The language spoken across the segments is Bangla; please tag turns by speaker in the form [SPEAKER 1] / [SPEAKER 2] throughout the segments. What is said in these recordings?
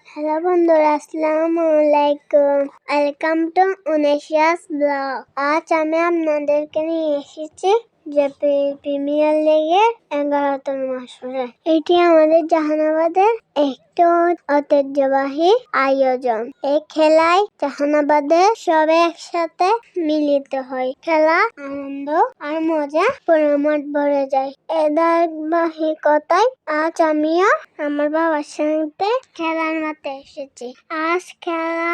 [SPEAKER 1] হ্যালো বন্ধুরা, আসসালামু আলাইকুম। ওয়েলকাম টু উনেশিয়াস ব্লগ। আজ আমি আপনাদেরকে নিয়ে এসেছি যে প্রিমিয়ার লিগের 11তম আসরে। এটি আমাদের জাহানাবাদের একটি ঐতিহ্যবাহী আয়োজন। এই খেলায় জাহানাবাদের সবাই একসাথে মিলিত হয়। খেলা আনন্দ আর মজা পুরো মাঠ ভরে যায়। এই ধারাবাহিকতায় আজ আমিও আমার বাবার সাথে খেলার মাঠে এসেছি। আজ খেলা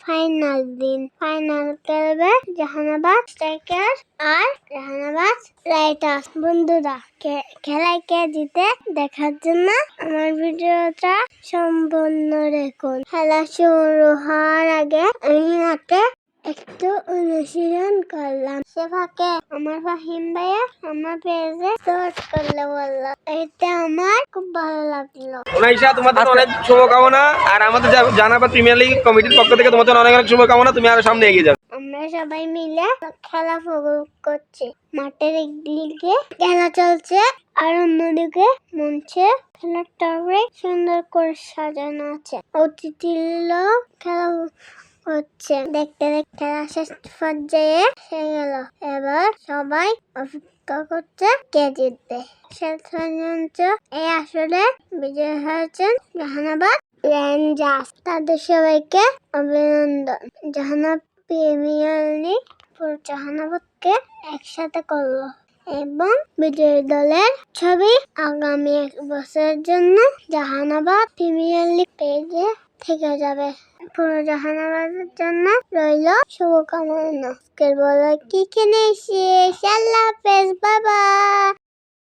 [SPEAKER 1] ফাইনাল দিন। ফাইনাল খেলবে জাহানাবাদ স্ট্রাইকার আর জাহানাবাদ রাইটার্স। বন্ধুরা, খেলায় কে জিতে দেখার জন্য আমার ভিডিওটা সম্পূর্ণ দেখুন। খেলা শুরু হওয়ার আগে আমি মাঠে একটু অনুশীলন করলাম। সে ফাঁকে আমার ফাহিম ভাইয়া আমার পেজে সার্চ করলে বললো, এতে আমার খুব ভালো লাগলো।
[SPEAKER 2] উনাইশা, তোমাদের অনেক শুভকামনা। আর আমাদের জাহানাবাদ প্রিমিয়ার লিগ কমিটির পক্ষ থেকে তোমাদের অনেক অনেক শুভকামনা। তুমি আরো সামনে এগিয়ে যাও।
[SPEAKER 1] আমরা সবাই মিলে খেলা উপভোগ করছি। মাঠের একদিকে খেলা চলছে আর অন্যদিকে মঞ্চে খেলার টাওয়ারে সুন্দর করে সাজানো আছে। অতিথিরা খেলা হচ্ছে। দেখতে দেখতে খেলা শেষ পর্যায়ে এসে গেল। এবার সবাই অপেক্ষা করছে কে জিতবে। শেষ পর্যন্ত এই আসরে বিজয় হয়েছেন জাহানাবাদ রেঞ্জার্স। তাদের সবাইকে অভিনন্দন। জাহানাবাদ প্রিমিয়ার লিগ পুরো জাহানাবাদকে একসাথে করলো এবং বিজয়ী দলের ছবি আগামী 1 বছরের জন্য জাহানাবাদ প্রিমিয়ার লিগ পেজে থেকে যাবে। পুরো জাহানাবাদের জন্য রইল শুভকামনা। আজকের বলা কি কিনে শেষ। আল্লাহ হাফেজ, বাবা।